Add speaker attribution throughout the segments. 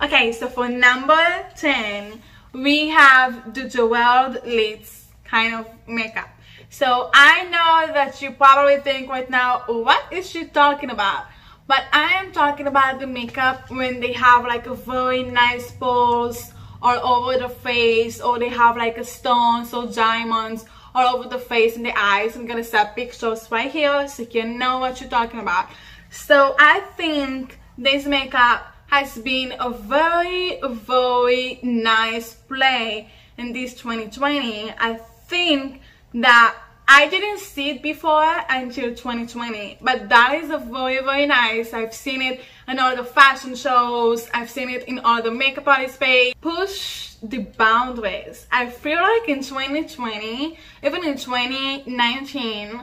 Speaker 1: Okay, so for number 10, we have the jeweled lids kind of makeup. So I know that you probably think right now, what is she talking about? But I am talking about the makeup when they have like a very nice pose all over the face, or they have like a stones or diamonds all over the face and the eyes. I'm gonna set pictures right here so you can know what you're talking about. So I think this makeup has been a very, very nice play in this 2020. I think that I didn't see it before until 2020, but that is a very, very nice. I've seen it in all the fashion shows, I've seen it in all the makeup artist page. Push the boundaries. I feel like in 2020, even in 2019,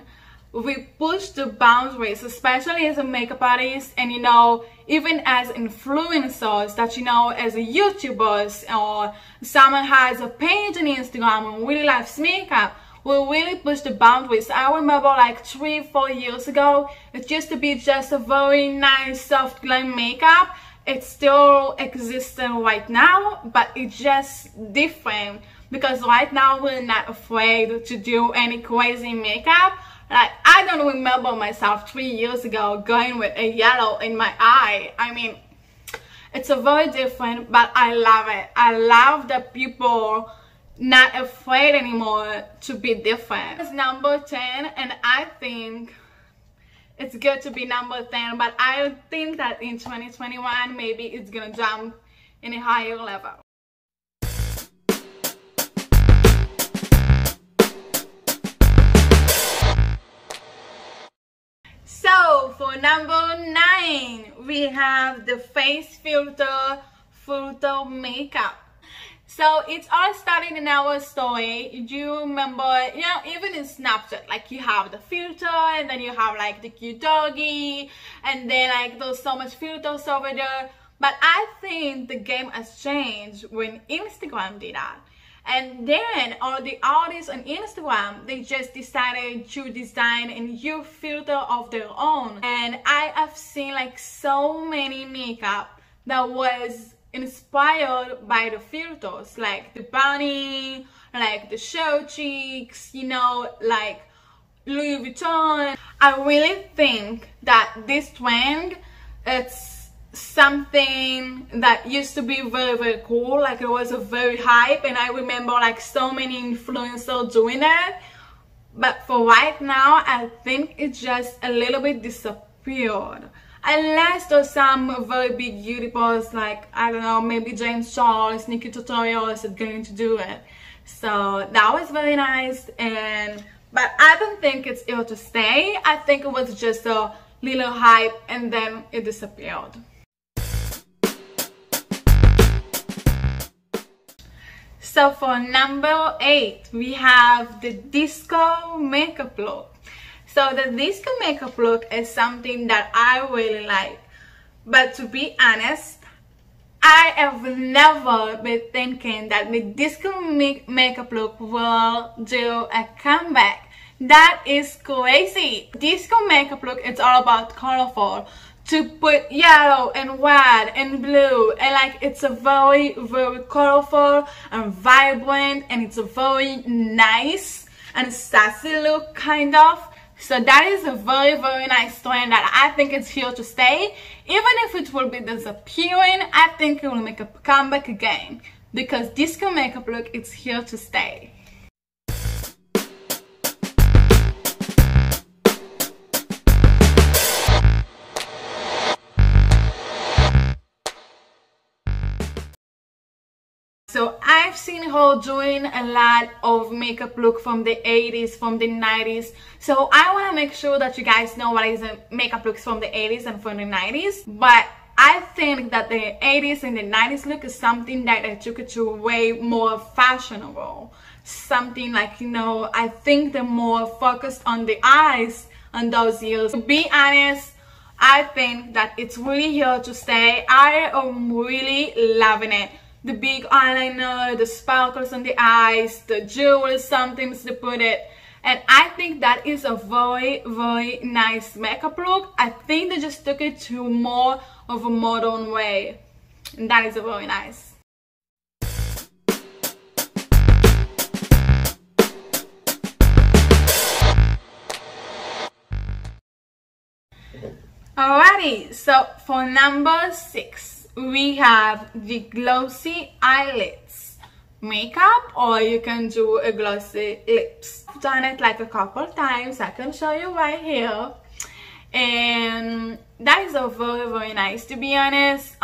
Speaker 1: we push the boundaries, especially as a makeup artist, and you know, even as influencers, that you know, as a YouTubers, or someone has a page on Instagram and really loves makeup, we really push the boundaries. I remember like 3-4 years ago, it used to be just a very nice soft glam makeup. It still exists right now, but it's just different because right now we're not afraid to do any crazy makeup. Like, I don't remember myself 3 years ago going with a yellow in my eye. I mean, it's a very different, but I love it. I love that people not afraid anymore to be different. It's number 10, and I think it's good to be number 10, but I think that in 2021 maybe it's gonna jump in a higher level. So for number 9, we have the face filter makeup. So it's all started in our story. Do you remember, you know, even in Snapchat, like you have the filter, and then you have like the cute doggy, and then like there's so much filters over there. But I think the game has changed when Instagram did that. And then all the artists on Instagram, they just decided to design a new filter of their own. And I have seen like so many makeup that was inspired by the filters, like the bunny, like the show cheeks, you know, like Louis Vuitton. I really think that this trend, it's something that used to be very, very cool. Like it was a very hype, and I remember like so many influencers doing it. But for right now, I think it just a little bit disappeared. Unless there's some very big YouTubers like, I don't know, maybe James Charles, Nikki Tutorials are going to do it. So that was very nice, but I don't think it's here to stay. I think it was just a little hype and then it disappeared. So for number 8, we have the disco makeup look. So the disco makeup look is something that I really like. But to be honest, I have never been thinking that the disco makeup look will do a comeback. That is crazy. Disco makeup look, it's all about colorful. To put yellow and red and blue, and like it's a very, very colorful and vibrant, and it's a very nice and sassy look kind of. So that is a very, very nice trend that I think it's here to stay. Even if it will be disappearing, I think it will make a comeback again, because disco makeup look is here to stay. So I've seen her doing a lot of makeup look from the 80s, from the 90s. So I want to make sure that you guys know what is a makeup looks from the 80s and from the 90s. But I think that the 80s and the 90s look is something that they took it to way more fashionable. Something like, you know, I think they're more focused on the eyes on those years. To be honest, I think that it's really here to stay. I am really loving it. The big eyeliner, the sparkles on the eyes, the jewels sometimes to put it. And I think that is a very, very nice makeup look. I think they just took it to more of a modern way. And that is very nice. Alrighty, so for number 6, we have the Glossy Eyelids makeup, or you can do a glossy lips. I've done it like a couple times. I can show you right here, and that is a very nice. To be honest,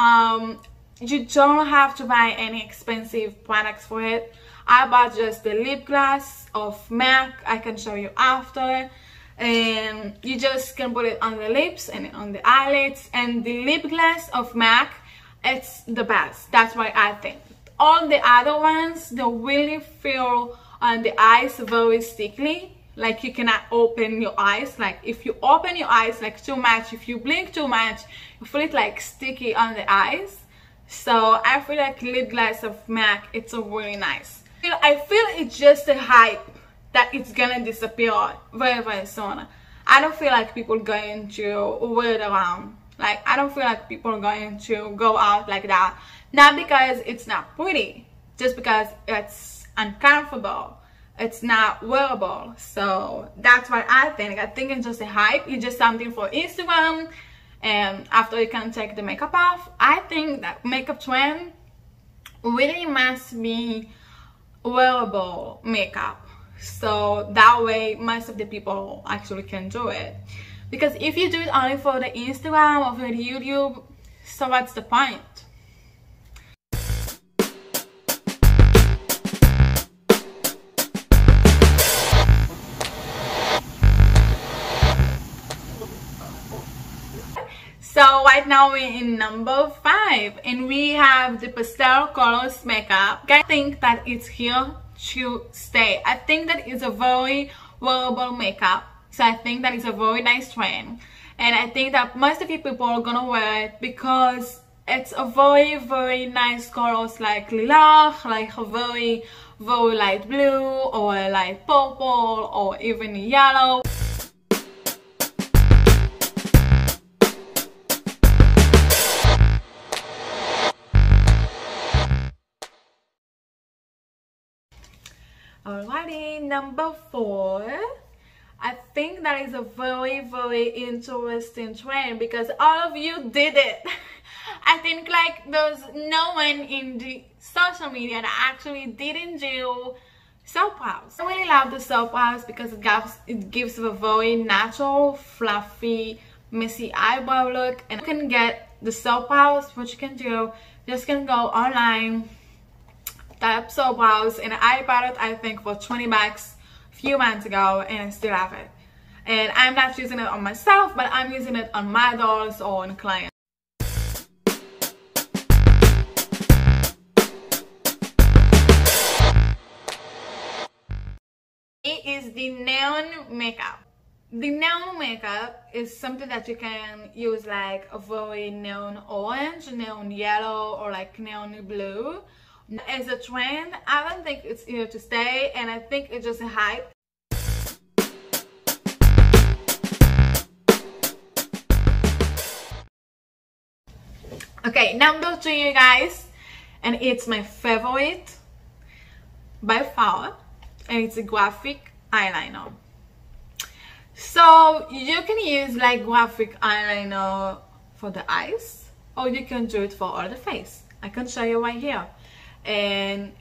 Speaker 1: you don't have to buy any expensive products for it. I bought just the lip gloss of MAC. I can show you after. And you just can put it on the lips and on the eyelids, and the lip gloss of MAC, it's the best. That's why I think. All the other ones, they really feel on the eyes very sticky, like you cannot open your eyes. Like if you open your eyes like too much, if you blink too much, you feel it like sticky on the eyes. So I feel like lip gloss of MAC, it's a really nice. I feel it's just a hype that it's gonna disappear very soon. I don't feel like people going to wear it around. Like I don't feel like people are going to go out like that. Not because it's not pretty, just because it's uncomfortable. It's not wearable. So that's what I think. I think it's just a hype. It's just something for Instagram, and after you can take the makeup off. I think that makeup trend really must be wearable makeup. So that way most of the people actually can do it, because if you do it only for the Instagram or for the YouTube, so what's the point? So right now we're in number 5, and we have the Pastel Colors makeup. I think that it's here to stay. I think that it's a very wearable makeup, so I think that it's a very nice trend, and I think that most of the people are gonna wear it because it's a very nice colors, like lilac, like a very light blue or light purple or even yellow. Alrighty, number 4. I think that is a very interesting trend because all of you did it. I think like there's no one in the social media that actually didn't do soap brows. I really love the soap brows because it gives a very natural, fluffy, messy eyebrow look. And you can get the soap brows. What you can do, you just can go online, type soap brows, and I bought it I think for 20 bucks a few months ago, and I still have it. And I'm not using it on myself, but I'm using it on my dolls or on clients. It is the neon makeup. The neon makeup is something that you can use like a very neon orange, neon yellow, or like neon blue. As a trend, I don't think it's here to stay, and I think it's just a hype. Okay, number 2, you guys, and it's my favorite by far, and it's a graphic eyeliner. So you can use like graphic eyeliner for the eyes, or you can do it for all the face. I can show you right here. And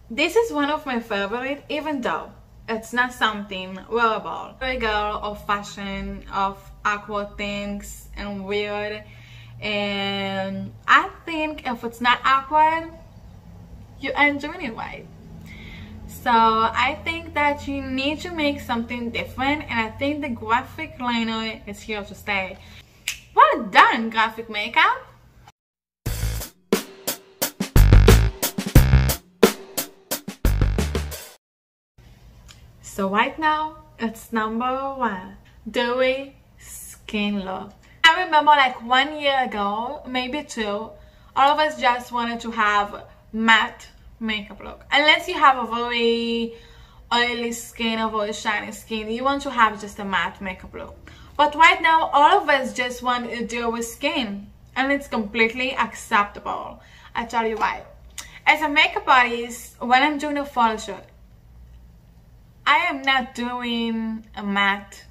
Speaker 1: this is one of my favorite, even though it's not something wearable. I'm a girl of fashion, of awkward things and weird, and I think if it's not awkward, you aren't doing it right. So I think that you need to make something different, and I think the graphic liner is here to stay. Well done, graphic makeup. So right now, it's number 1, dewy skin look. I remember like 1 year ago, maybe 2, all of us just wanted to have matte makeup look. Unless you have a very oily skin or very shiny skin, you want to have just a matte makeup look. But right now, all of us just want a dewy skin. and it's completely acceptable. I tell you why. As a makeup artist, when I'm doing a photo shoot, I am not doing a matte,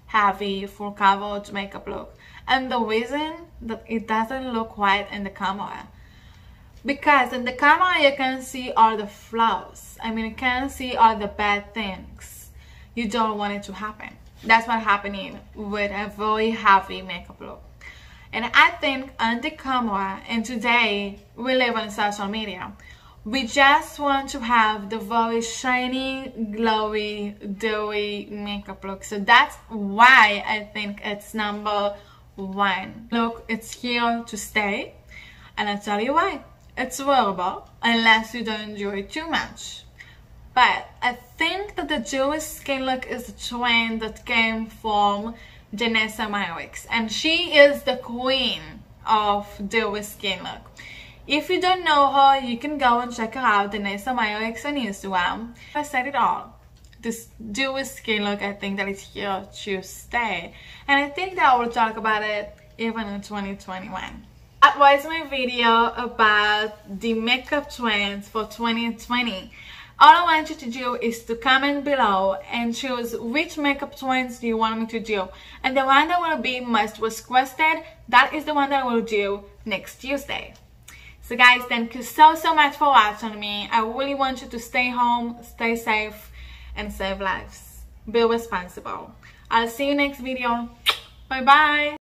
Speaker 1: heavy, full coverage makeup look. And the reason that it doesn't look white in the camera, because in the camera you can see all the flaws. I mean, you can see all the bad things. You don't want it to happen. That's what's happening with a very heavy makeup look. And I think on the camera, and today we live on social media, we just want to have the very shiny, glowy, dewy makeup look. So that's why I think it's number one. Look, it's here to stay, and I'll tell you why. It's wearable unless you don't do it too much. But I think that the dewy skin look is a trend that came from Janessa Myrick's, and she is the queen of dewy skin look. If you don't know her, you can go and check her out, Janessa Myrick's on Instagram. I said it all. This dewy skin look, I think that is here to stay, and I think that I will talk about it even in 2021. That was my video about the makeup trends for 2020. All I want you to do is to comment below and choose which makeup trends do you want me to do. And the one that will be most requested, that is the one that I will do next Tuesday. So guys, thank you so much for watching me. I really want you to stay home, stay safe, and save lives. Be responsible. I'll see you next video. Bye bye.